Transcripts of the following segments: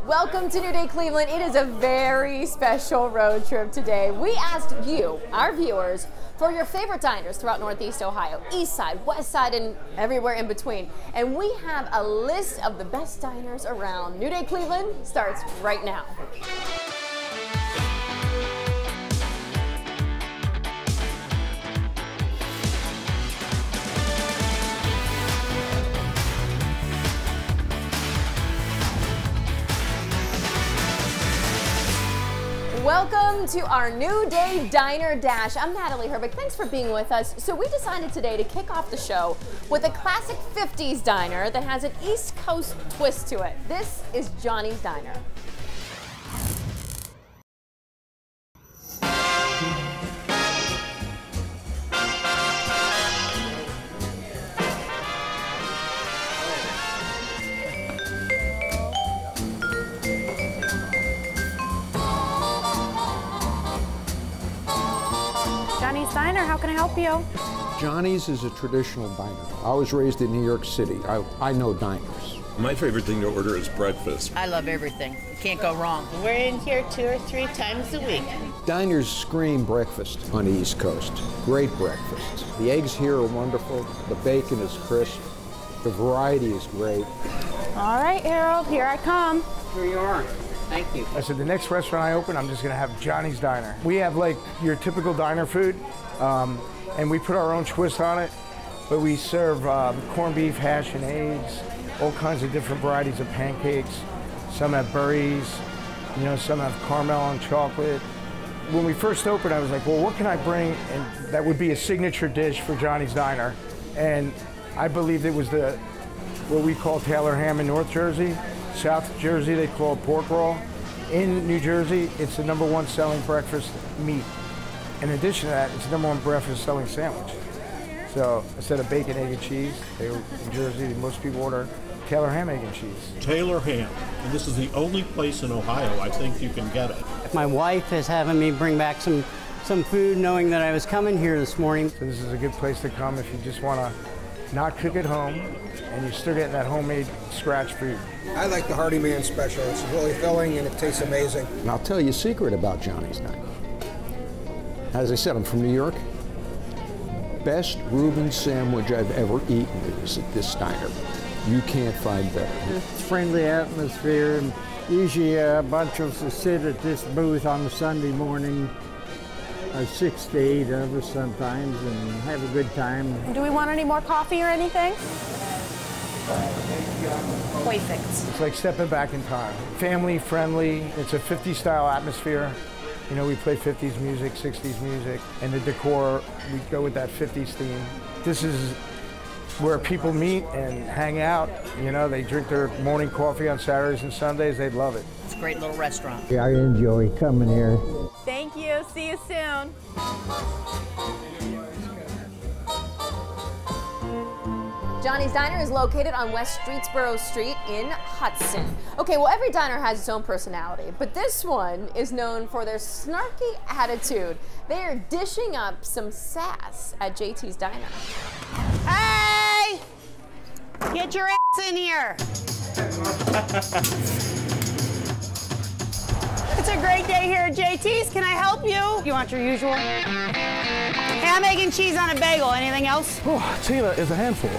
Welcome to New Day Cleveland. It is a very special road trip today. We asked you, our viewers, for your favorite diners throughout Northeast Ohio, East Side, West Side, and everywhere in between. And we have a list of the best diners around. New Day Cleveland starts right now. Welcome to our New Day Diner Dash. I'm Natalie Herbeck. Thanks for being with us. So we decided today to kick off the show with a classic 50s diner that has an East Coast twist to it. This is Johnny's Diner. Johnny's Diner, how can I help you? Johnny's is a traditional diner. I was raised in New York City. I know diners. My favorite thing to order is breakfast. I love everything. Can't go wrong. We're in here 2 or 3 times a week. Diners scream breakfast on the East Coast. Great breakfast. The eggs here are wonderful. The bacon is crisp. The variety is great. All right, Harold, here I come. Here you are. Thank you. I said the next restaurant I open, I'm just gonna have Johnny's Diner. We have like your typical diner food, and we put our own twist on it, but we serve corned beef, hash and eggs, all kinds of different varieties of pancakes. Some have berries, you know, some have caramel and chocolate. When we first opened, I was like, well, what can I bring? And that would be a signature dish for Johnny's Diner. And I believed it was what we call Taylor ham in North Jersey. South Jersey, they call it pork roll. In New Jersey, it's the #1 selling breakfast meat. In addition to that, it's the #1 breakfast selling sandwich. So instead of bacon, egg, and cheese, in Jersey, most people order Taylor ham, egg, and cheese. Taylor ham. And this is the only place in Ohio I think you can get it. My wife is having me bring back some food, knowing that I was coming here this morning. So this is a good place to come if you just want to not cook at home and you're still getting that homemade scratch food. I like the Hardy Man Special. It's really filling and it tastes amazing. And I'll tell you a secret about Johnny's Diner. As I said, I'm from New York. Best Reuben sandwich I've ever eaten is at this diner. You can't find better. It's friendly atmosphere, and usually a bunch of us sit at this booth on a Sunday morning, 6 to 8 of us sometimes, and have a good time. Do we want any more coffee or anything? Perfect. It's like stepping back in time. Family friendly. It's a 50s style atmosphere. You know, we play 50s music, 60s music, and the decor, we go with that 50s theme. This is where people meet and hang out. You know, they drink their morning coffee on Saturdays and Sundays. They'd love it. It's a great little restaurant. Yeah, I enjoy coming here. Thank you. See you soon. Johnny's Diner is located on West Streetsboro Street in Hudson. Okay, well, every diner has its own personality, but this one is known for their snarky attitude. They are dishing up some sass at JT's Diner. Hey! Get your ass in here! It's a great day here at JT's. Can I help you? You want your usual? Ham, egg, and cheese on a bagel. Anything else? Oh, Tina is a handful.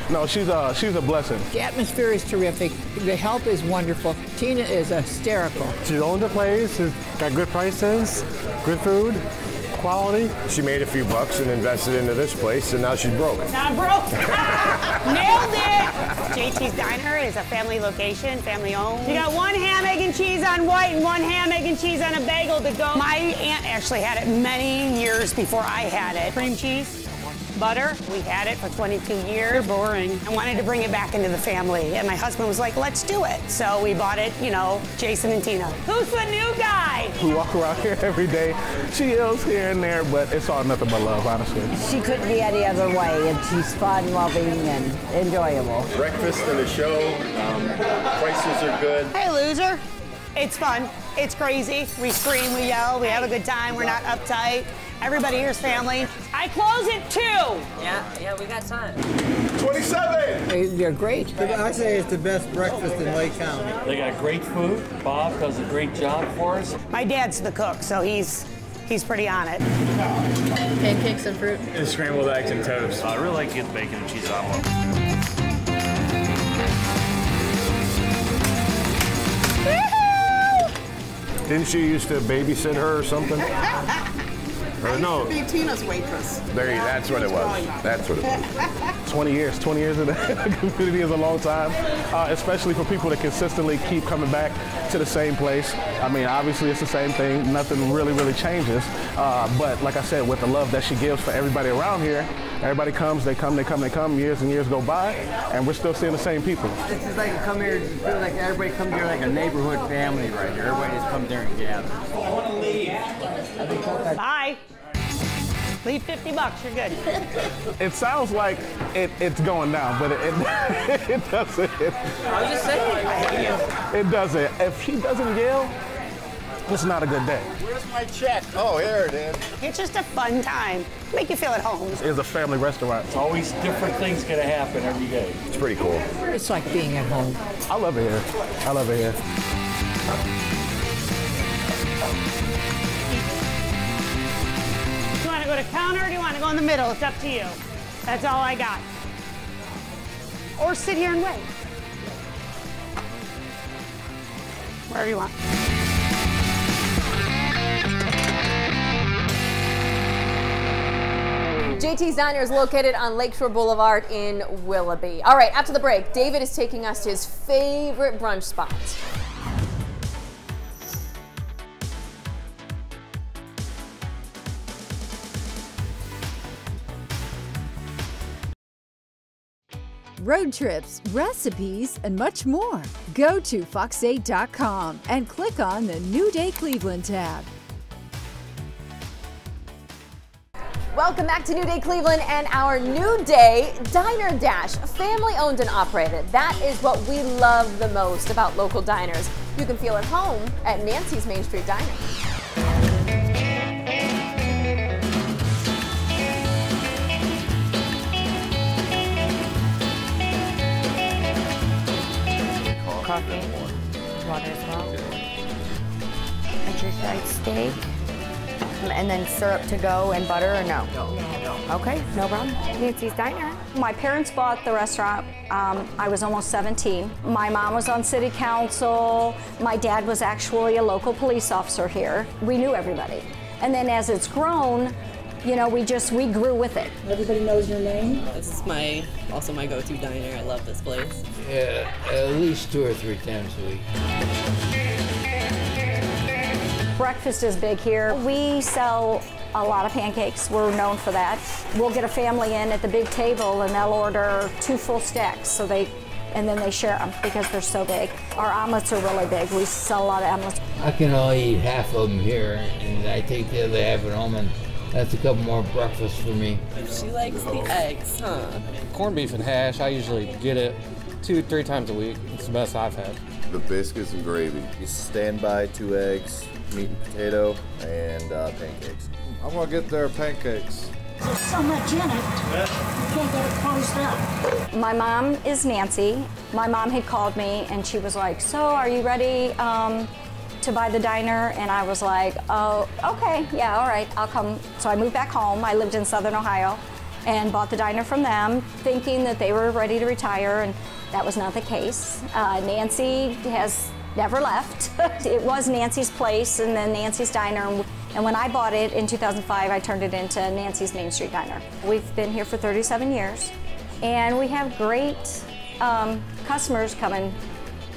no, she's a blessing. The atmosphere is terrific. The help is wonderful. Tina is hysterical. She owned the place. She's got good prices, good food, quality. She made a few bucks and invested into this place, and now she's broke. Not broke. Nailed it. JT's Diner is a family location, family owned. You got 1 ham, egg, and cheese on white and 1 ham, egg, and cheese on a bagel to go. My aunt actually had it many years before I had it. Cream cheese, butter. We had it for 22 years. Boring. I wanted to bring it back into the family, and my husband was like, let's do it. So we bought it, you know, Jason and Tina. Who's the new guy? We walk around here every day. She yells here and there, but it's all nothing but love, honestly. She couldn't be any other way, and she's fun, loving, and enjoyable. Breakfast and a show. Prices are good. Hey, loser. It's fun. It's crazy. We scream, we yell, we have a good time. We're not uptight. Everybody here's family. I close at 2. Yeah, we got time. 27! They're great. I say it's the best breakfast in Lake County. They got great food. Bob does a great job for us. My dad's the cook, so he's pretty on it. Pancakes and fruit. And scrambled eggs and toast. I really like getting bacon and cheese omelet. Didn't she used to babysit her or something? Or no? Be Tina's waitress. That's what it was. That's what it was. 20 years. 20 years in the community is a long time, especially for people that consistently keep coming back to the same place. I mean, obviously it's the same thing. Nothing really changes. But like I said, with the love that she gives for everybody around here, everybody comes, they come. Years and years go by, and we're still seeing the same people. This is like come here, feel like everybody comes here like a neighborhood family right here. Everybody just comes there and gathers. I want to leave. Bye. Leave $50, you're good. It sounds like it's going down, but it doesn't. I was just saying. It doesn't. If she doesn't yell, it's not a good day. Where's my check? Oh, here it is. It's just a fun time. Make you feel at home. It's a family restaurant. It's always different things gonna happen every day. It's pretty cool. It's like being at home. I love it here. I love it here. Do you want to go to counter or do you want to go in the middle? It's up to you. That's all I got. Or sit here and wait. Wherever you want. JT's Diner is located on Lakeshore Boulevard in Willoughby. All right, after the break, David is taking us to his favorite brunch spot. Road trips, recipes, and much more. Go to fox8.com and click on the New Day Cleveland tab. Welcome back to New Day Cleveland and our New Day Diner Dash, family owned and operated. That is what we love the most about local diners. You can feel at home at Nancy's Main Street Diner. Coffee, water as well. Country fried steak. And then syrup to go and butter or no? No. Okay, no problem. Nancy's Diner. My parents bought the restaurant. I was almost 17. My mom was on city council. My dad was actually a local police officer here. We knew everybody. And then as it's grown, you know, we grew with it. Everybody knows your name? This is also my go-to diner. I love this place. Yeah, at least 2 or 3 times a week. Breakfast is big here. We sell a lot of pancakes. We're known for that. We'll get a family in at the big table and they'll order 2 full stacks, and then they share them because they're so big. Our omelets are really big. We sell a lot of omelets. I can only eat half of them here, and I take the other half at home, and that's a couple more breakfasts for me. She likes the eggs, huh? Corned beef and hash, I usually get it 2-3 times a week. It's the best I've had. The biscuits and gravy. You stand by 2 eggs, meat and potato, and pancakes. I'm gonna get their pancakes. There's so much in it, you can't get it closed up. My mom is Nancy. My mom had called me and she was like, so are you ready to buy the diner? And I was like, oh, okay, yeah, all right, I'll come. So I moved back home. I lived in Southern Ohio and bought the diner from them, thinking that they were ready to retire, and that was not the case. Nancy has never left. It was Nancy's place and then Nancy's Diner. And when I bought it in 2005, I turned it into Nancy's Main Street Diner. We've been here for 37 years, and we have great customers coming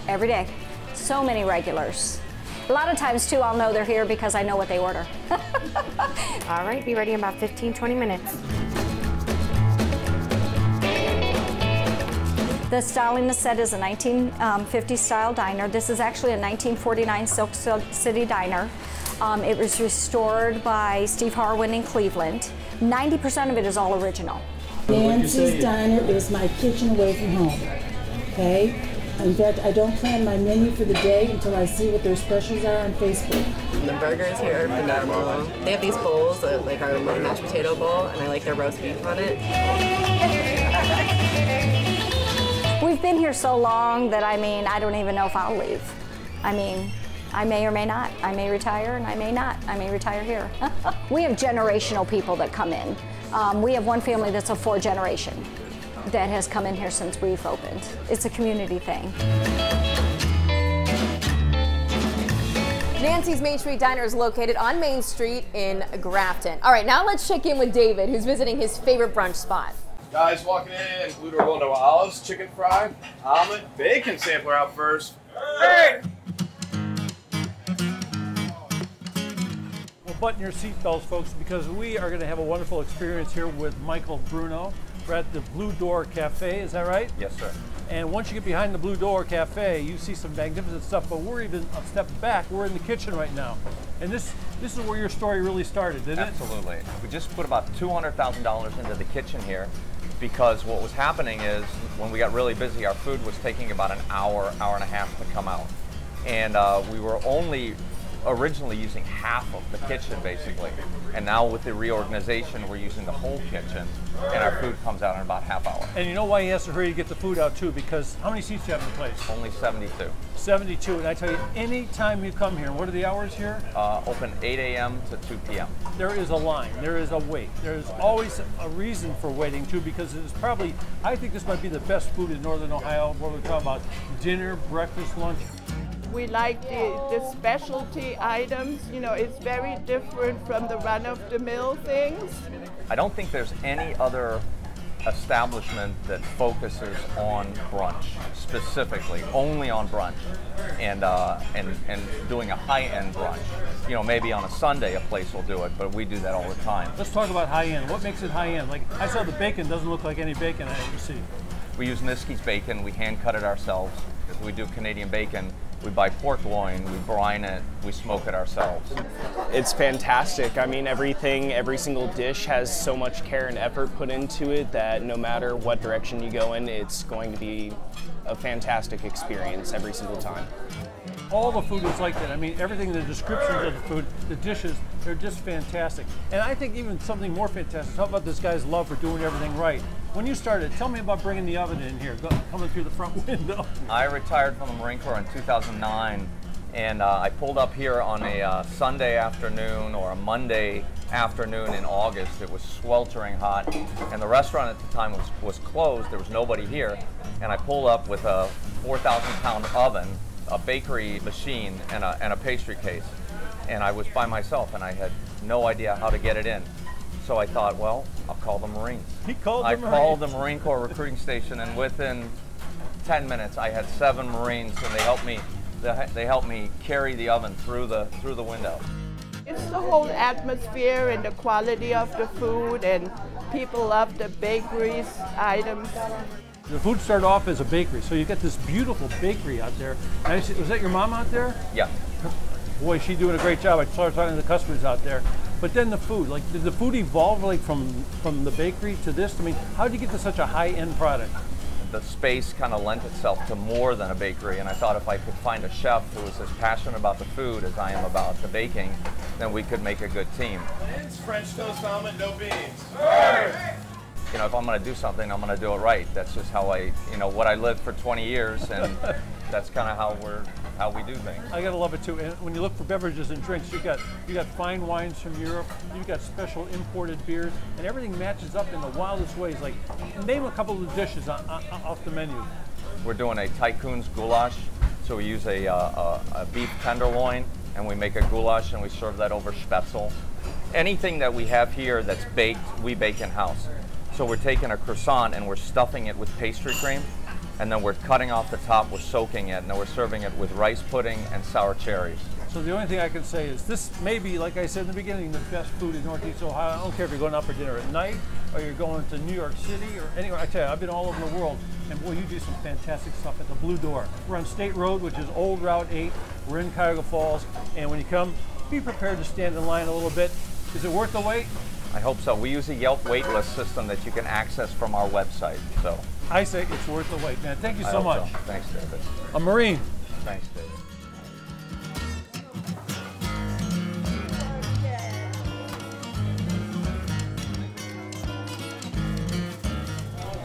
every day. So many regulars. A lot of times, too, I'll know they're here because I know what they order. All right, be ready in about 15-20 minutes. The styling is set as a 1950s style diner. This is actually a 1949 Silk City diner. It was restored by Steve Harwin in Cleveland. 90% of it is all original. Nancy's Diner is my kitchen away from home, okay? In fact, I don't plan my menu for the day until I see what their specials are on Facebook. The burgers here are phenomenal. They have these bowls, like our mashed potato bowl, and I like their roast beef on it. We've been here so long that, I mean, I don't even know if I'll leave. I mean, I may or may not. I may retire and I may not. I may retire here. We have generational people that come in. We have one family that's a 4th generation that has come in here since we've opened. It's a community thing. Nancy's Main Street Diner is located on Main Street in Grafton. All right, now let's check in with David, who's visiting his favorite brunch spot. Guys walking in, Blue Door Golden Olives, chicken fry, omelet, bacon sampler out first. Hey! Well, button your seatbelts, folks, because we are going to have a wonderful experience here with Michael Bruno. We're at the Blue Door Cafe, is that right? Yes, sir. And once you get behind the Blue Door Cafe, you see some magnificent stuff, but we're even a step back. We're in the kitchen right now. And this is where your story really started, didn't it? Absolutely. We just put about $200,000 into the kitchen here because what was happening is when we got really busy, our food was taking about an hour, hour and a half to come out. And we were only originally using half of the kitchen, basically. And now with the reorganization, we're using the whole kitchen, and our food comes out in about half hour. And you know why he has to hurry to get the food out, too? Because how many seats do you have in the place? Only 72. 72, and I tell you, any time you come here, what are the hours here? Open 8 a.m. to 2 p.m. There is a line, there is a wait. There's always a reason for waiting, too, because it's probably, I think this might be the best food in Northern Ohio, where we're talking about dinner, breakfast, lunch. We like the specialty items. You know, it's very different from the run-of-the-mill things. I don't think there's any other establishment that focuses on brunch specifically, only on brunch, and doing a high-end brunch. You know, maybe on a Sunday a place will do it, but we do that all the time. Let's talk about high-end. What makes it high-end? Like, I saw the bacon doesn't look like any bacon I ever see. We use Niski's bacon. We hand cut it ourselves. We do Canadian bacon. We buy pork loin, we brine it, we smoke it ourselves. It's fantastic. I mean, every single dish has so much care and effort put into it that no matter what direction you go in, it's going to be a fantastic experience every single time. All the food is like that. I mean, everything, the descriptions of the food, the dishes, they're just fantastic. And I think even something more fantastic, how about this guy's love for doing everything right? When you started, tell me about bringing the oven in here, coming through the front window. I retired from the Marine Corps in 2009, and I pulled up here on a Sunday afternoon or a Monday afternoon in August. It was sweltering hot, and the restaurant at the time was closed. There was nobody here, and I pulled up with a 4,000-pound oven, a bakery machine, and a pastry case. And I was by myself, and I had no idea how to get it in. So I thought, well, I'll call the Marines. He called the Marines. I called the Marine Corps recruiting station, and within 10 minutes, I had 7 Marines, and they helped me carry the oven through the window. It's the whole atmosphere and the quality of the food, and people love the bakeries items. The food started off as a bakery, so you got this beautiful bakery out there. And was that your mom out there? Yeah. Boy, she's doing a great job. I started talking to the customers out there. But then the food, like, did the food evolve like from the bakery to this? I mean, how did you get to such a high-end product? The space kind of lent itself to more than a bakery, and I thought if I could find a chef who was as passionate about the food as I am about the baking, then we could make a good team. It's French toast omelet, no beans. You know, if I'm going to do something, I'm going to do it right. That's just how what I lived for 20 years, and that's kind of how we do things. I gotta love it too. And when you look for beverages and drinks, you got fine wines from Europe, you've got special imported beers, and everything matches up in the wildest ways. Like, name a couple of the dishes off the menu. We're doing a Tycoon's goulash, so we use a beef tenderloin, and we make a goulash, and we serve that over spätzle. Anything that we have here that's baked, we bake in-house. So we're taking a croissant and we're stuffing it with pastry cream, and then we're cutting off the top, we're soaking it, and then we're serving it with rice pudding and sour cherries. So the only thing I can say is this may be, like I said in the beginning, the best food in Northeast Ohio. I don't care if you're going out for dinner at night or you're going to New York City or anywhere. I tell you, I've been all over the world, and boy, you do some fantastic stuff at the Blue Door. We're on State Road, which is Old Route 8. We're in Cuyahoga Falls, and when you come, be prepared to stand in line a little bit. Is it worth the wait? I hope so. We use a Yelp waitlist system that you can access from our website. So I say it's worth the wait, man. Thank you so much. So. Thanks, David. A Marine. Thanks, David.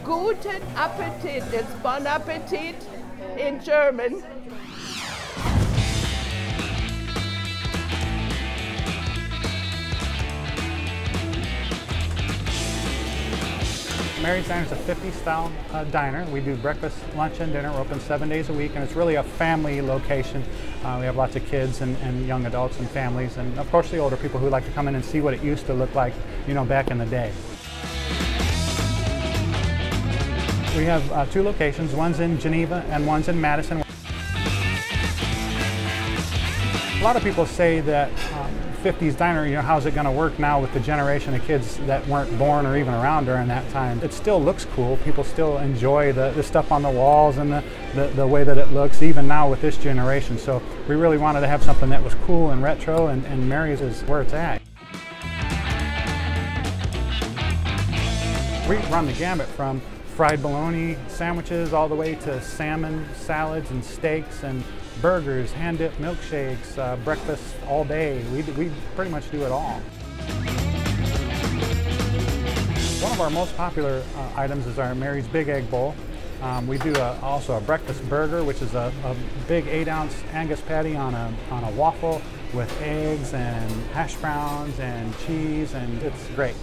Guten Appetit. It's Bon Appetit in German. Mary's Diner is a 50s style diner. We do breakfast, lunch, and dinner. We're open 7 days a week, and it's really a family location. We have lots of kids and young adults and families, and of course the older people who like to come in and see what it used to look like, you know, back in the day. We have 2 locations. One's in Geneva and one's in Madison. A lot of people say that 50s diner, you know, how's it going to work now with the generation of kids that weren't born or even around during that time? It still looks cool. People still enjoy the stuff on the walls and the way that it looks, even now with this generation. So we really wanted to have something that was cool and retro, and Mary's is where it's at. We run the gamut from fried bologna sandwiches all the way to salmon salads and steaks and burgers, hand-dipped milkshakes, breakfast all day. We pretty much do it all. One of our most popular items is our Mary's Big Egg Bowl. We do also a breakfast burger, which is a big 8-ounce Angus patty on a waffle with eggs and hash browns and cheese, and it's great.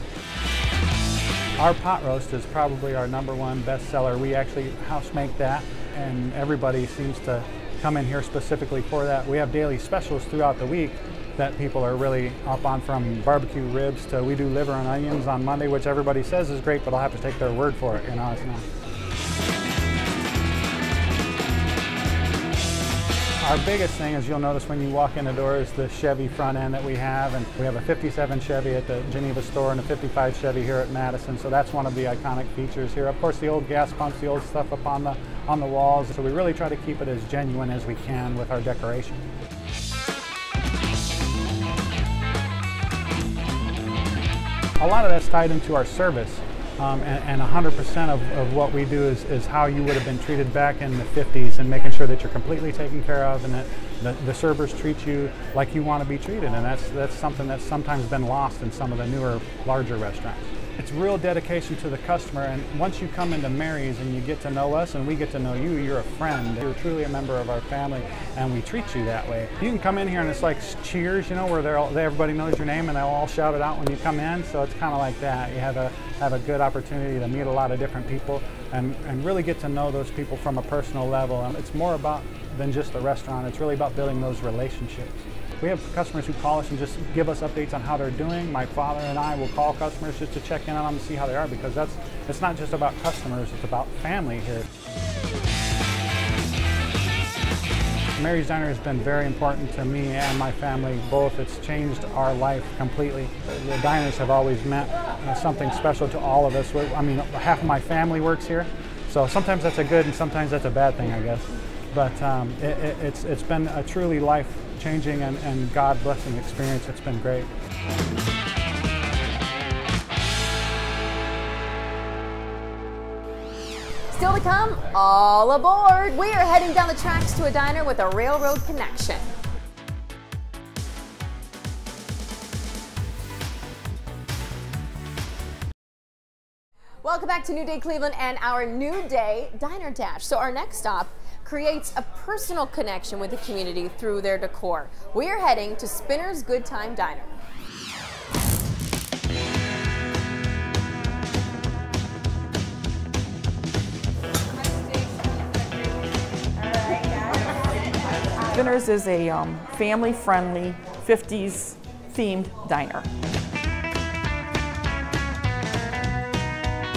Our pot roast is probably our #1 bestseller. We actually house make that, and everybody seems to come in here specifically for that. We have daily specials throughout the week that people are really up on, from barbecue ribs to we do liver and onions on Monday, which everybody says is great, but I'll have to take their word for it. You know, it's not. Our biggest thing, as you'll notice when you walk in the door, is the Chevy front end that we have, and we have a 57 Chevy at the Geneva store and a 55 Chevy here at Madison, so that's one of the iconic features here. Of course, the old gas pumps, the old stuff up on the walls, so we really try to keep it as genuine as we can with our decoration. A lot of that's tied into our service. And 100% of what we do is how you would have been treated back in the 50s, and making sure that you're completely taken care of and that the servers treat you like you want to be treated, and that's something that's sometimes been lost in some of the newer, larger restaurants. It's real dedication to the customer, and once you come into Mary's and you get to know us and we get to know you, you're a friend. You're truly a member of our family, and we treat you that way. You can come in here and it's like Cheers, you know, where everybody knows your name and they'll all shout it out when you come in, so it's kind of like that. You have a good opportunity to meet a lot of different people and really get to know those people from a personal level. And it's more about than just the restaurant. It's really about building those relationships. We have customers who call us and just give us updates on how they're doing. My father and I will call customers just to check in on them and see how they are, because it's not just about customers, it's about family here. Mary's Diner has been very important to me and my family both. It's changed our life completely. The diners have always meant something special to all of us. I mean, half of my family works here, so sometimes that's a good and sometimes that's a bad thing, I guess. But it's been a truly life-changing and God-blessing experience. It's been great. Still to come, all aboard. We are heading down the tracks to a diner with a railroad connection. Welcome back to New Day Cleveland and our New Day Diner Dash. So our next stop creates a personal connection with the community through their decor. We are heading to Spinner's Good Time Diner. Spinner's is a family-friendly 50s themed diner.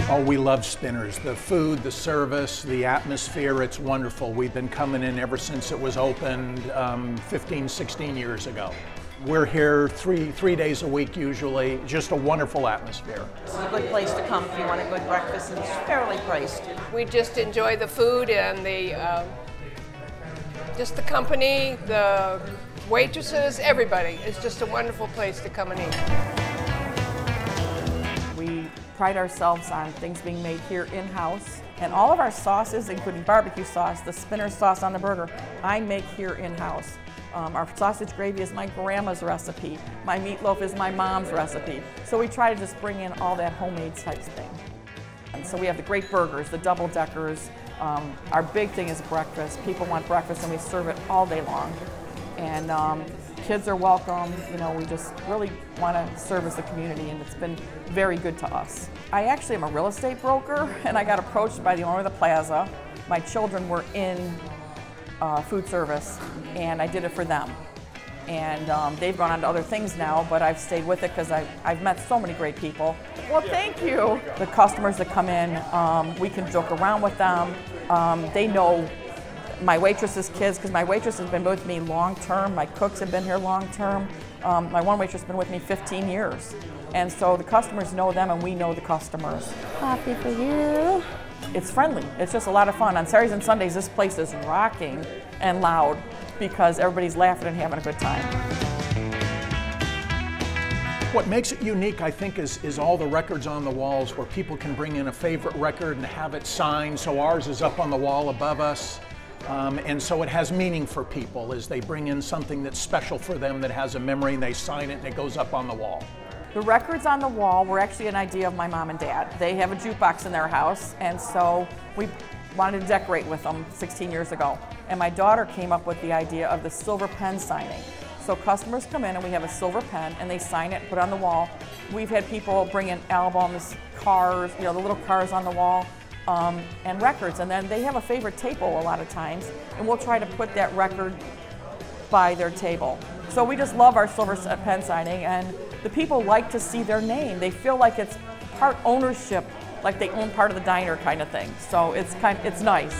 Oh, we love Spinner's. The food, the service, the atmosphere, it's wonderful. We've been coming in ever since it was opened 15, 16 years ago. We're here three days a week usually, just a wonderful atmosphere. It's a good place to come if you want a good breakfast, and it's fairly priced. We just enjoy the food and just the company, the waitresses, everybody. It's just a wonderful place to come and eat. We pride ourselves on things being made here in-house, And all of our sauces, including barbecue sauce, the spinner sauce on the burger, I make here in-house. Our sausage gravy is my grandma's recipe. My meatloaf is my mom's recipe. So we try to just bring in all that homemade type thing. And so we have the great burgers, the double deckers. Our big thing is breakfast. People want breakfast and we serve it all day long. And kids are welcome. You know, we just really want to service the community, and it's been very good to us. I actually am a real estate broker, and I got approached by the owner of the plaza. My children were in food service, and I did it for them. And they've gone on to other things now, but I've stayed with it because I've met so many great people. Well, thank you. The customers that come in, we can joke around with them. They know my waitress's kids, because my waitress has been with me long term. My cooks have been here long term. My one waitress has been with me 15 years. And so the customers know them and we know the customers. Coffee for you. It's friendly. It's just a lot of fun. On Saturdays and Sundays, this place is rocking and loud because everybody's laughing and having a good time. What makes it unique, I think, is all the records on the walls where people can bring in a favorite record and have it signed. So ours is up on the wall above us. And so it has meaning for people as they bring in something that's special for them, that has a memory, and they sign it and it goes up on the wall. The records on the wall were actually an idea of my mom and dad. They have a jukebox in their house, and so we wanted to decorate with them 16 years ago. And my daughter came up with the idea of the silver pen signing. So customers come in and we have a silver pen and they sign it, put it on the wall. We've had people bring in albums, cars, you know, the little cars on the wall. And records, and then they have a favorite table a lot of times, and we'll try to put that record by their table. So we just love our silver pen signing, and the people like to see their name. They feel like it's part ownership, like they own part of the diner kind of thing. So it's nice.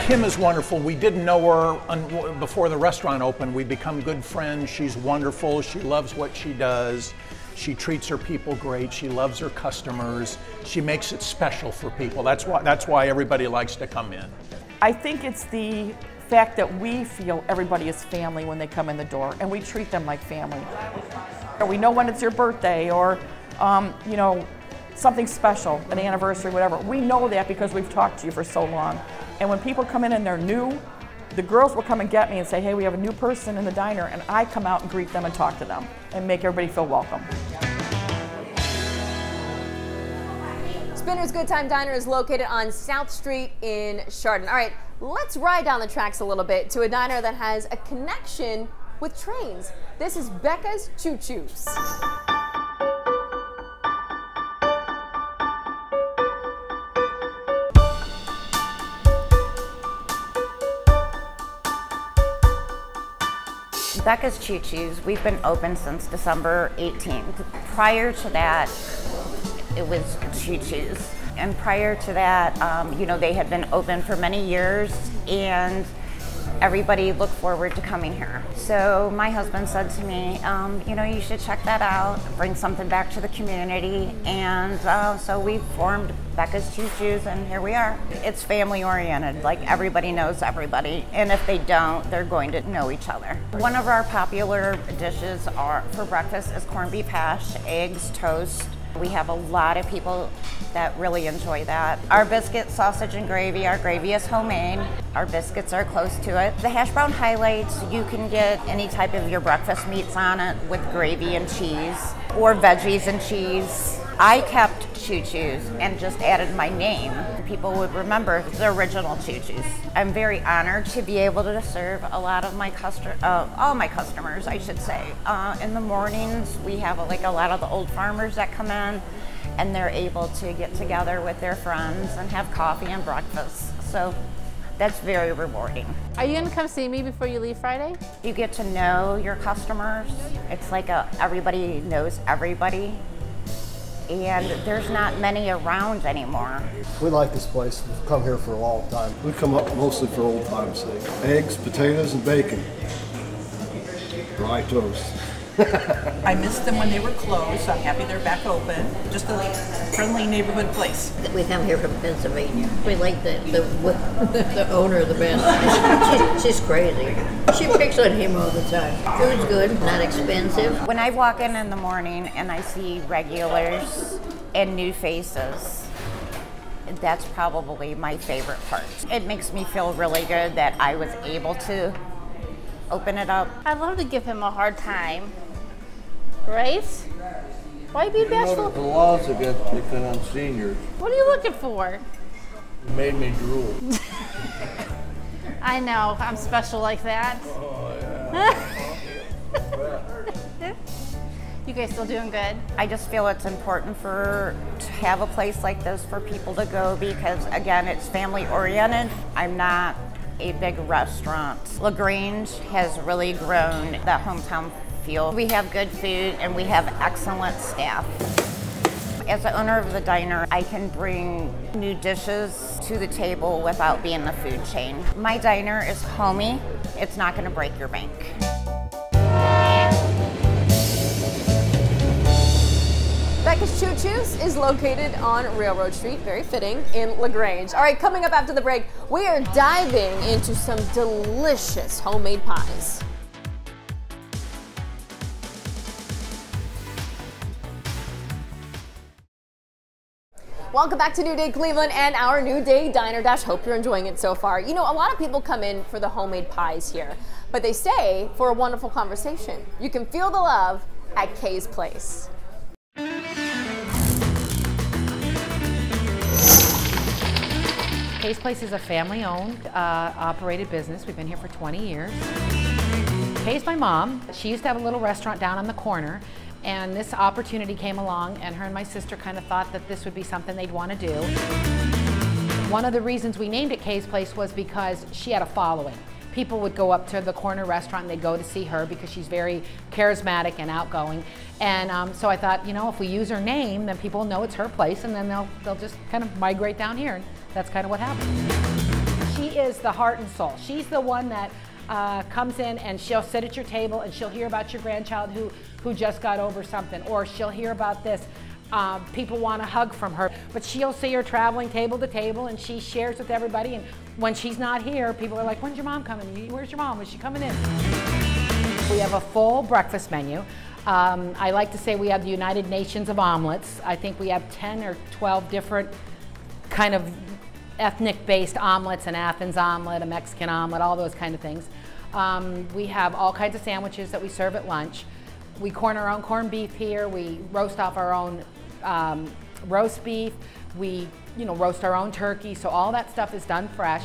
Kim is wonderful. We didn't know her before the restaurant opened. We become good friends. She's wonderful. She loves what she does. She treats her people great. She loves her customers. She makes it special for people. That's why everybody likes to come in. I think it's the fact that we feel everybody is family when they come in the door, and we treat them like family. We know when it's your birthday or you know, something special, an anniversary, whatever. We know that because we've talked to you for so long. And when people come in and they're new, the girls will come and get me and say, hey, we have a new person in the diner, and I come out and greet them and talk to them and make everybody feel welcome. Spinner's Good Time Diner is located on South Street in Chardon. All right, let's ride down the tracks a little bit to a diner that has a connection with trains. This is Becca's Choo Choos. Becca's Choo Choos, we've been open since December 18th. Prior to that, it was Choo Choos. And prior to that, you know, they had been open for many years, and everybody looked forward to coming here. So my husband said to me, you know, you should check that out, bring something back to the community. And so we formed Becca's Choo Choos, and here we are. It's family oriented, like everybody knows everybody. And if they don't, they're going to know each other. One of our popular dishes for breakfast is corned beef hash, eggs, toast. We have a lot of people that really enjoy that. Our biscuit, sausage, and gravy. Our gravy is homemade. Our biscuits are close to it. The hash brown highlights, you can get any type of your breakfast meats on it with gravy and cheese, or veggies and cheese. I kept Choo Choos and just added my name. People would remember the original Choo Choos. I'm very honored to be able to serve a lot of my all my customers, I should say. In the mornings, we have like a lot of the old farmers that come in, and they're able to get together with their friends and have coffee and breakfast. So that's very rewarding. Are you gonna come see me before you leave Friday? You get to know your customers. It's like everybody knows everybody. And there's not many around anymore. We like this place. We've come here for a long time. We come up mostly for old time's sake. Eggs, potatoes, and bacon. Dry toast. I missed them when they were closed, so I'm happy they're back open. Just a friendly neighborhood place. We come here from Pennsylvania. We like the owner of the business. She's crazy. She picks on him all the time. Food's good, not expensive. When I walk in the morning and I see regulars and new faces. That's probably my favorite part. It makes me feel really good that I was able to open it up. I'd love to give him a hard time, right? Why are you being bashful? The laws against picking on seniors. What are you looking for? It made me drool. I know, I'm special like that. You guys still doing good? I just feel it's important to have a place like this for people to go because, again, it's family oriented. I'm not a big restaurant. LaGrange has really grown that hometown feel. We have good food and we have excellent staff. As the owner of the diner, I can bring new dishes to the table without being the food chain. My diner is homey. It's not going to break your bank. Becca's Choo Choo's is located on Railroad Street, very fitting, in LaGrange. All right, coming up after the break, we are diving into some delicious homemade pies. Welcome back to New Day Cleveland and our New Day Diner Dash. Hope you're enjoying it so far. You know, a lot of people come in for the homemade pies here, but they stay for a wonderful conversation. You can feel the love at Kay's Place. Kay's Place is a family-owned, operated business. We've been here for 20 years. Kay's my mom. She used to have a little restaurant down on the corner, and this opportunity came along, and her and my sister kind of thought that this would be something they'd want to do. One of the reasons we named it Kay's Place was because she had a following. People would go up to the corner restaurant and they'd go to see her because she's very charismatic and outgoing. And so I thought, you know, if we use her name, then people know it's her place, and then they'll just kind of migrate down here. And that's kind of what happened. She is the heart and soul. She's the one that comes in and she'll sit at your table and she'll hear about your grandchild who just got over something, or she'll hear about this. People want a hug from her, but she'll see her traveling table to table and she shares with everybody. And when she's not here, people are like, when's your mom coming? Where's your mom? Is she coming in? We have a full breakfast menu. I like to say we have the United Nations of omelets. I think we have 10 or 12 different kind of ethnic-based omelets, an Athens omelet, a Mexican omelet, all those kind of things. We have all kinds of sandwiches that we serve at lunch. We corn our own corned beef here. We roast off our own roast beef. We, roast our own turkey. So all that stuff is done fresh.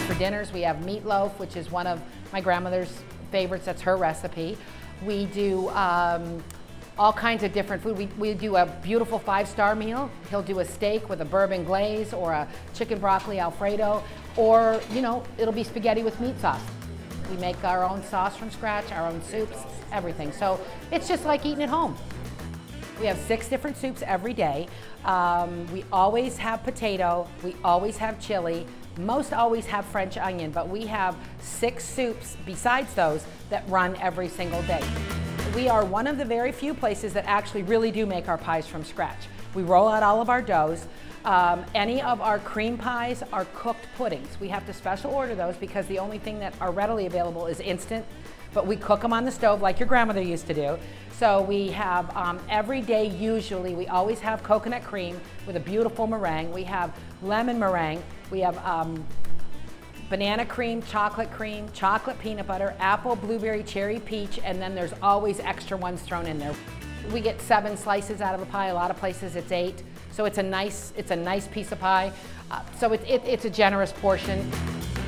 For dinners, we have meatloaf, which is one of my grandmother's favorites. That's her recipe. We do all kinds of different food. We do a beautiful 5-star meal. He'll do a steak with a bourbon glaze or a chicken broccoli Alfredo, or, it'll be spaghetti with meat sauce. We make our own sauce from scratch, our own soups, everything. So it's just like eating at home. We have 6 different soups every day. We always have potato, we always have chili, most always have French onion, but we have 6 soups besides those that run every single day. We are one of the very few places that actually really do make our pies from scratch. We roll out all of our doughs. Any of our cream pies are cooked puddings. We have to special order those because the only thing that are readily available is instant, but we cook them on the stove like your grandmother used to do. So we have every day, usually, we always have coconut cream with a beautiful meringue. We have lemon meringue. We have banana cream, chocolate peanut butter, apple, blueberry, cherry, peach, and then there's always extra ones thrown in there. We get 7 slices out of a pie. A lot of places it's 8. So it's a nice piece of pie. So it's a generous portion.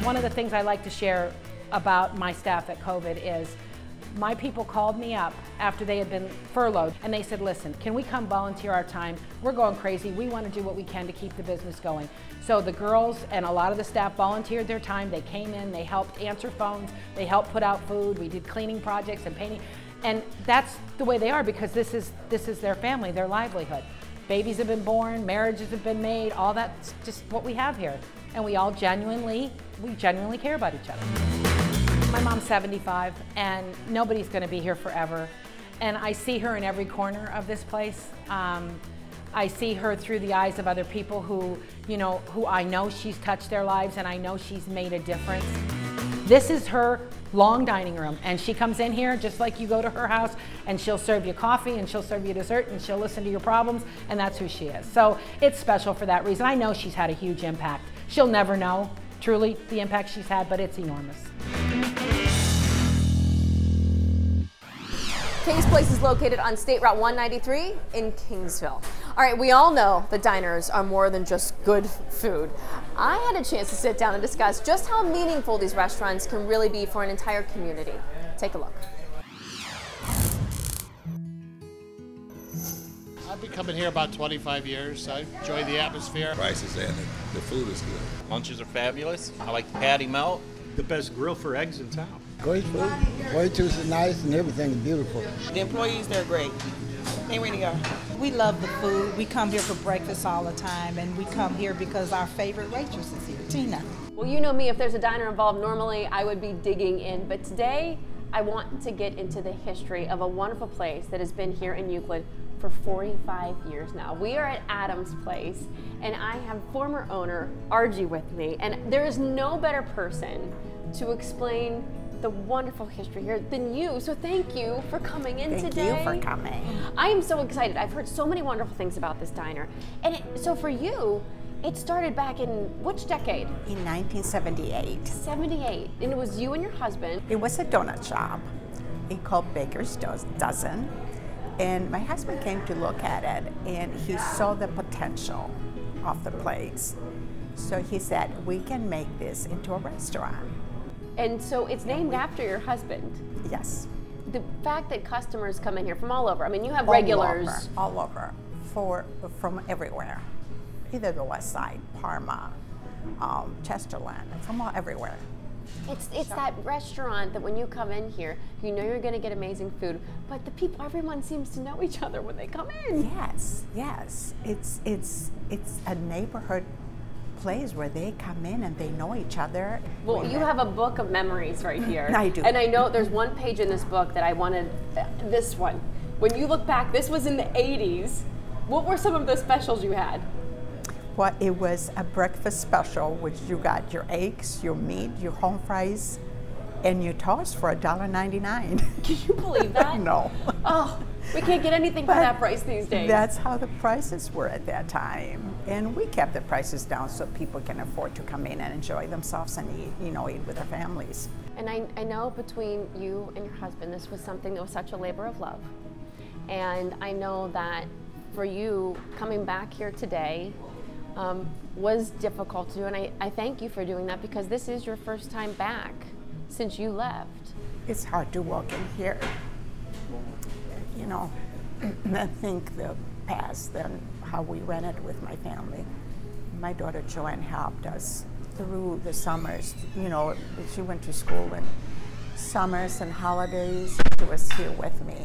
One of the things I like to share about my staff at COVID is my people called me up after they had been furloughed and they said, listen, can we come volunteer our time? We're going crazy. We want to do what we can to keep the business going. So the girls and a lot of the staff volunteered their time. They came in, they helped answer phones, they helped put out food. We did cleaning projects and painting. And that's the way they are because this is their family, their livelihood. Babies have been born, marriages have been made, all that's just what we have here. And we all genuinely care about each other. My mom's 75 and nobody's gonna be here forever. And I see her in every corner of this place. I see her through the eyes of other people who I know she's touched their lives and I know she's made a difference. This is her long dining room, and she comes in here just like you go to her house, and she'll serve you coffee, and she'll serve you dessert, and she'll listen to your problems, and that's who she is. So it's special for that reason. I know she's had a huge impact. She'll never know truly the impact she's had, but it's enormous. King's Place is located on State Route 193 in Kingsville. All right, we all know that diners are more than just good food. I had a chance to sit down and discuss just how meaningful these restaurants can really be for an entire community. Take a look. I've been coming here about 25 years. I enjoy the atmosphere. Prices and the food is good. Lunches are fabulous. I like the patty melt. The best grill for eggs in town. Great food. Waiters are nice and everything is beautiful. The employees, they're great. They really are. We love the food. We come here for breakfast all the time, and we come here because our favorite waitress is here, Tina. Well, you know me, if there's a diner involved, normally I would be digging in, but today I want to get into the history of a wonderful place that has been here in Euclid for 45 years now. We are at Adams Place, and I have former owner Argie with me, and there is no better person to explain the wonderful history here than you. So thank you for coming in today. Thank you for coming. I am so excited. I've heard so many wonderful things about this diner. And so for you, it started back in which decade? In 1978. 78. And it was you and your husband. It was a donut shop. It called Baker's Dozen. And my husband came to look at it, and he saw the potential of the place. So he said, we can make this into a restaurant. And so it's named after your husband. Yes. The fact that customers come in here from all over, I mean, you have regulars. All over, from everywhere. Either the West Side, Parma, Chesterland, from everywhere. It's that restaurant that when you come in here, you know you're going to get amazing food, but the people, everyone seems to know each other when they come in. Yes, yes. It's a neighborhood place where they come in and they know each other. Well, you have a book of memories right here. I do. And I know there's one page in this book that I wanted, this one. When you look back, this was in the 80s. What were some of the specials you had? Well, it was a breakfast special, which you got your eggs, your meat, your home fries, and your toast for $1.99. Can you believe that? No. Oh, we can't get anything for that price these days. That's how the prices were at that time. And we kept the prices down so people can afford to come in and enjoy themselves and eat with their families. And I know between you and your husband, this was something that was such a labor of love. And I know that for you, coming back here today was difficult to do. And I thank you for doing that, because this is your first time back since you left. It's hard to walk in here. I think the past and how we ran it with my family. My daughter Joanne helped us through the summers. She went to school in summers and holidays. She was here with me,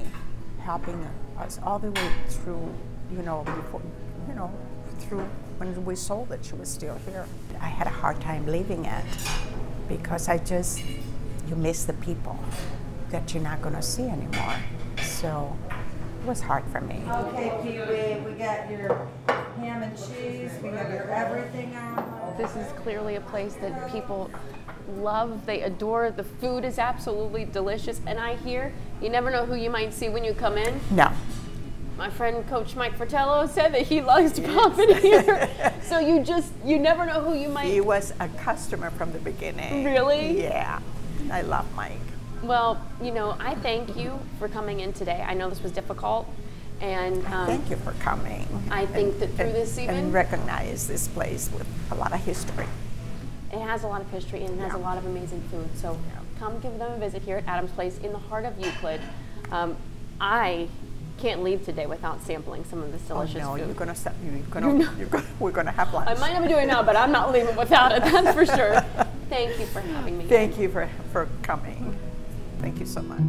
helping us all the way through, through when we sold it, she was still here. I had a hard time leaving it because you miss the people that you're not going to see anymore. So it was hard for me. Okay, Pee-wee, we got your ham and cheese, we have your everything on. This is clearly a place that people love, they adore. The food is absolutely delicious. And I hear, you never know who you might see when you come in. No. My friend Coach Mike Fratello said that he loves to pop in here. So you never know who you might. He was a customer from the beginning. Really? Yeah, I love Mike. Well, I thank you for coming in today. I know this was difficult, and thank you for coming. I think that through this even and recognize this place with a lot of history. It has a lot of history and it has a lot of amazing food. So come give them a visit here at Adams Place in the heart of Euclid. I can't leave today without sampling some of this delicious food. We're gonna have lunch. I might not be doing it now, but I'm not leaving without it. That's for sure. Thank you for having me. Thank you for coming. Thank you so much.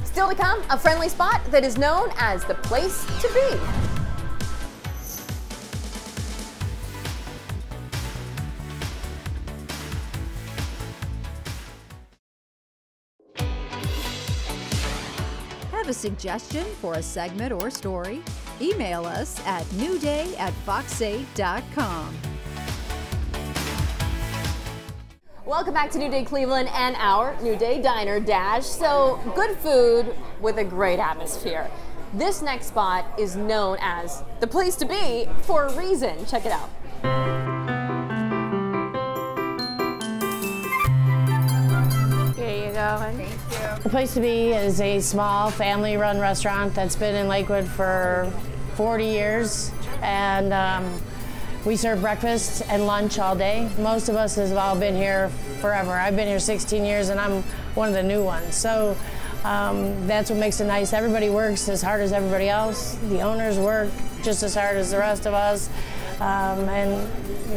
Still to come, a friendly spot that is known as the place to be. Have a suggestion for a segment or story? Email us at newday@fox8.com. Welcome back to New Day Cleveland and our New Day Diner Dash. So, good food with a great atmosphere. This next spot is known as the place to be for a reason. Check it out. Here you go. Thank you. The place to be is a small family-run restaurant that's been in Lakewood for 40 years, and we serve breakfast and lunch all day. Most of us have all been here forever. I've been here 16 years, and I'm one of the new ones. So that's what makes it nice. Everybody works as hard as everybody else. The owners work just as hard as the rest of us. And,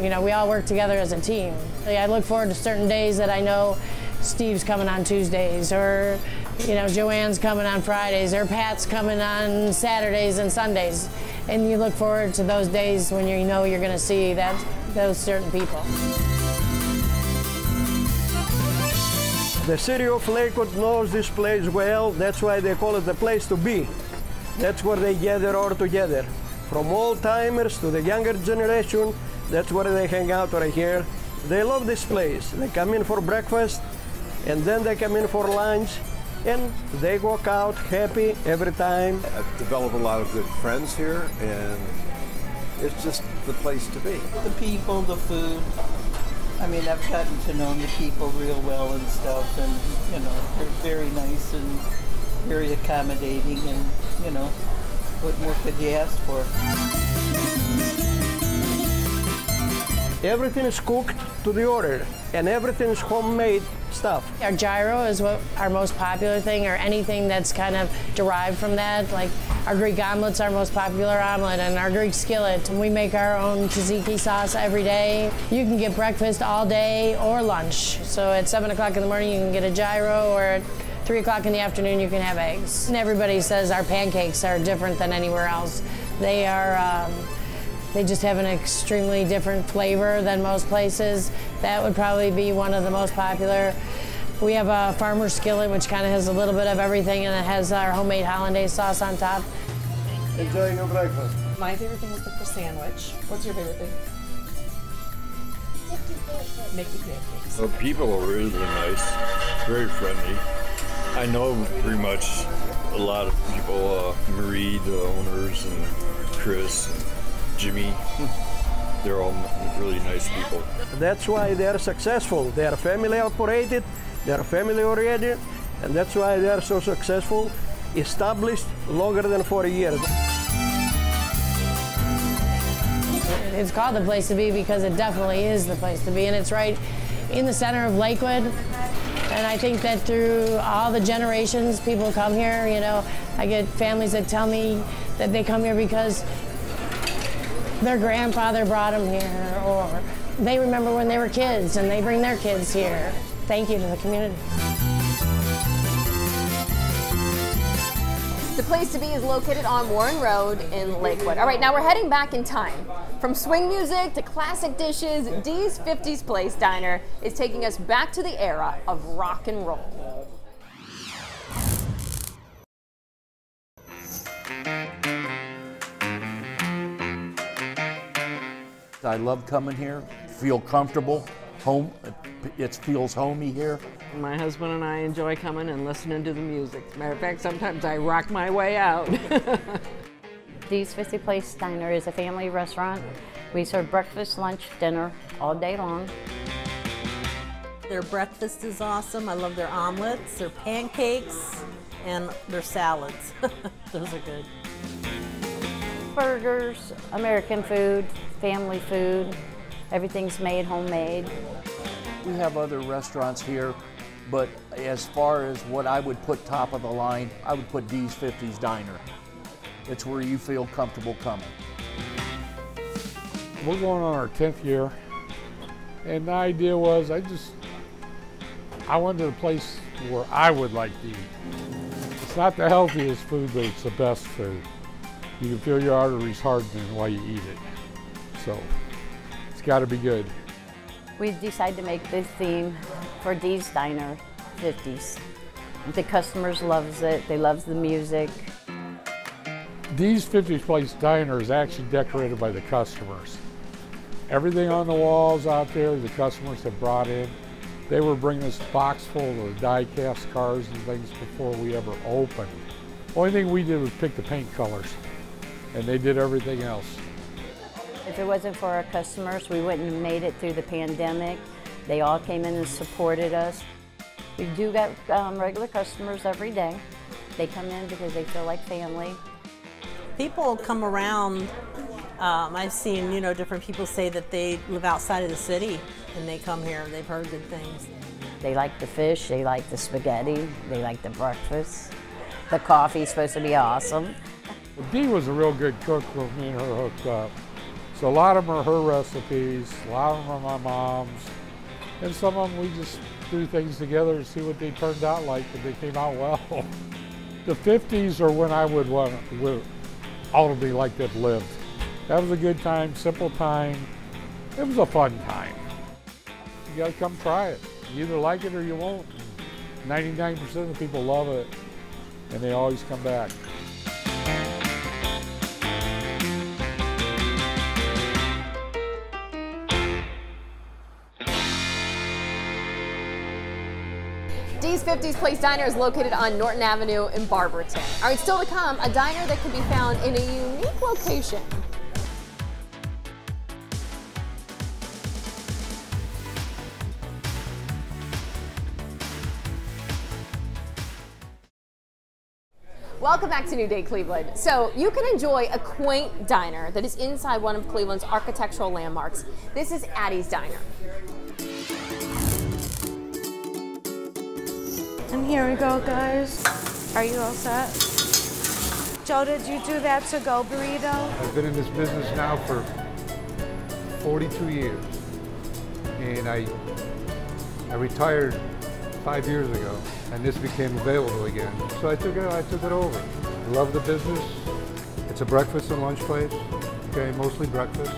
you know, we all work together as a team. I look forward to certain days that I know Steve's coming on Tuesdays, or, you know, Joanne's coming on Fridays, or Pat's coming on Saturdays and Sundays. And you look forward to those days when you know you're going to see those certain people. The city of Lakewood knows this place well. That's why they call it the place to be. That's where they gather all together. From old-timers to the younger generation, that's where they hang out right here. They love this place. They come in for breakfast, and then they come in for lunch, and they walk out happy every time. I've developed a lot of good friends here, and it's just the place to be. The people, the food. I mean, I've gotten to know the people real well and stuff, and, you know, they're very nice and very accommodating, and, you know, what more could you ask for? Everything is cooked to the order, and everything is homemade stuff. Our gyro is what our most popular thing, or anything that's kind of derived from that. Like our Greek omelet's our most popular omelet, and our Greek skillet. And we make our own tzatziki sauce every day. You can get breakfast all day or lunch. So at 7 o'clock in the morning you can get a gyro, or at 3 o'clock in the afternoon you can have eggs. And everybody says our pancakes are different than anywhere else. They are, they just have an extremely different flavor than most places. That would probably be one of the most popular. We have a farmer's skillet, which kind of has a little bit of everything, and it has our homemade hollandaise sauce on top. Enjoying your breakfast. My favorite thing is the croissant sandwich. What's your favorite thing? Mickey pancakes. Well, people are really nice, very friendly. I know pretty much a lot of people, Marie, the owners, and Chris, and Jimmy. They're all really nice people. That's why they are successful. They are family operated, they are family oriented, and that's why they are so successful, established longer than 40 years. It's called the place to be because it definitely is the place to be, and it's right in the center of Lakewood. And I think that through all the generations people come here, you know, I get families that tell me that they come here because their grandfather brought them here, or they remember when they were kids and they bring their kids here. Thank you to the community. The place to be is located on Warren Road in Lakewood. All right, now we're heading back in time. From swing music to classic dishes, Dee's 50s Place Diner is taking us back to the era of rock and roll. I love coming here, feel comfortable, home. It feels homey here. My husband and I enjoy coming and listening to the music. As a matter of fact, sometimes I rock my way out. Dee's 50 Place Diner is a family restaurant. We serve breakfast, lunch, dinner all day long. Their breakfast is awesome. I love their omelets, their pancakes, and their salads. Those are good. Burgers, American food, family food. Everything's made homemade. We have other restaurants here, but as far as what I would put top of the line, I would put Dee's 50s Diner. It's where you feel comfortable coming. We're going on our 10th year, and the idea was I wanted a place where I would like to eat. It's not the healthiest food, but it's the best food. You can feel your arteries hardening while you eat it. So it's got to be good. We decided to make this theme for Dee's Diner 50s. The customers loves it. They love the music. Dee's 50s Place Diner is actually decorated by the customers. Everything on the walls out there, the customers have brought in. They were bringing us a box full of die-cast cars and things before we ever opened. Only thing we did was pick the paint colors, and they did everything else. If it wasn't for our customers, we wouldn't have made it through the pandemic. They all came in and supported us. We do get regular customers every day. They come in because they feel like family. People come around. I've seen, you know, different people say that they live outside of the city and they come here. They've heard good things. They like the fish, they like the spaghetti, they like the breakfast. The coffee's supposed to be awesome. Well, Dee was a real good cook when me and her hooked up. So a lot of them are her recipes, a lot of them are my mom's, and some of them we just do things together to see what they turned out like, and they came out well. The 50s are when I would want all to be like they've lived. That was a good time, simple time. It was a fun time. You gotta come try it. You either like it or you won't. 99% of the people love it, and they always come back. Dee's 50s Place Diner is located on Norton Avenue in Barberton. All right, still to come, a diner that can be found in a unique location. Welcome back to New Day Cleveland. So you can enjoy a quaint diner that is inside one of Cleveland's architectural landmarks. This is Addie's Diner. And here we go, guys. Are you all set? Joe, did you do that to-go burrito? I've been in this business now for 42 years. And I retired 5 years ago, and this became available again. So I took it over. I love the business. It's a breakfast and lunch place, okay, mostly breakfast.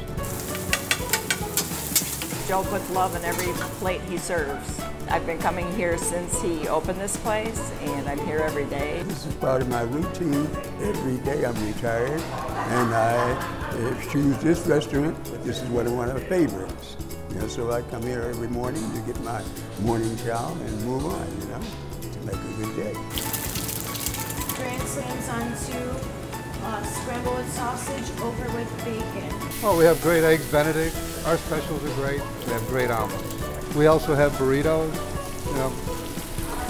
Joe puts love in every plate he serves. I've been coming here since he opened this place, and I'm here every day. This is part of my routine. Every day I'm retired, and I choose this restaurant. This is one of my favorites. You know, so I come here every morning to get my morning chow and move on, you know, to make a good day. Grand slams on 2, scrambled sausage over with bacon. Oh, we have great eggs Benedict. Our specials are great. We have great omelets. We also have burritos, you know,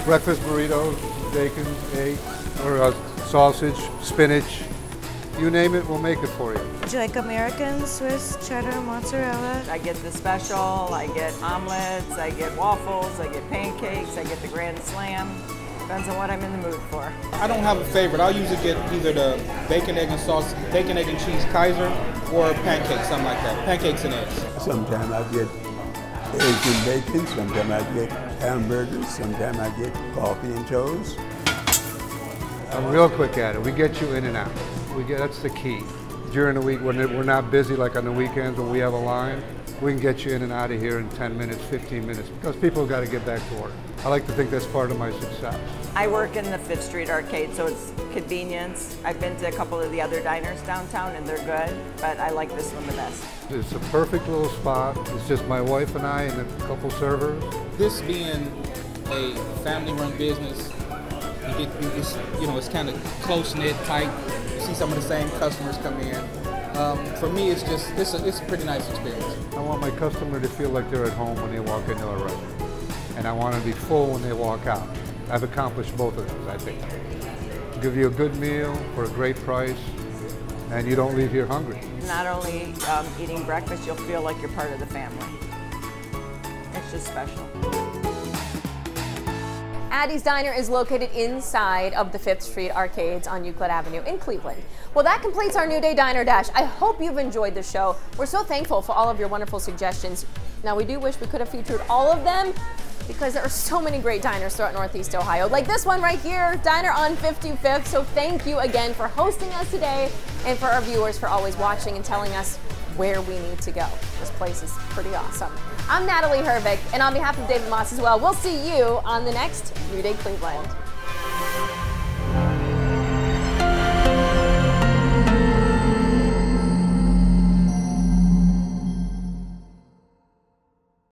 breakfast burritos, bacon, egg, or sausage, spinach. You name it, we'll make it for you. Would you like American, Swiss, cheddar, mozzarella? I get the special, I get omelets, I get waffles, I get pancakes, I get the Grand Slam. Depends on what I'm in the mood for. I don't have a favorite. I'll usually get either the bacon, egg, and sauce, bacon, egg, and cheese Kaiser, or pancakes, something like that. Pancakes and eggs. Sometimes I get eggs and bacon, sometimes I get hamburgers, sometimes I get coffee and toast. I'm real quick at it. We get you in and out. That's the key. During the week, when we're not busy, like on the weekends when we have a line, we can get you in and out of here in 10 minutes, 15 minutes, because people have got to get back to work. I like to think that's part of my success. I work in the 5th Street Arcade, so it's convenience. I've been to a couple of the other diners downtown, and they're good, but I like this one the best. It's a perfect little spot. It's just my wife and I and a couple servers. This being a family-run business, it's kind of close-knit, tight. You see some of the same customers come in. For me, it's a pretty nice experience. I want my customer to feel like they're at home when they walk into a restaurant, and I want them to be full when they walk out. I've accomplished both of those, I think. Give you a good meal for a great price, and you don't leave here hungry. Not only eating breakfast, you'll feel like you're part of the family. It's just special. Addie's Diner is located inside of the 5th Street Arcades on Euclid Avenue in Cleveland. Well, that completes our New Day Diner Dash. I hope you've enjoyed the show. We're so thankful for all of your wonderful suggestions. Now, we do wish we could have featured all of them because there are so many great diners throughout Northeast Ohio, like this one right here, Diner on 55th. So thank you again for hosting us today and for our viewers for always watching and telling us where we need to go. This place is pretty awesome. I'm Natalie Hervig, and on behalf of David Moss as well, we'll see you on the next New Day Cleveland.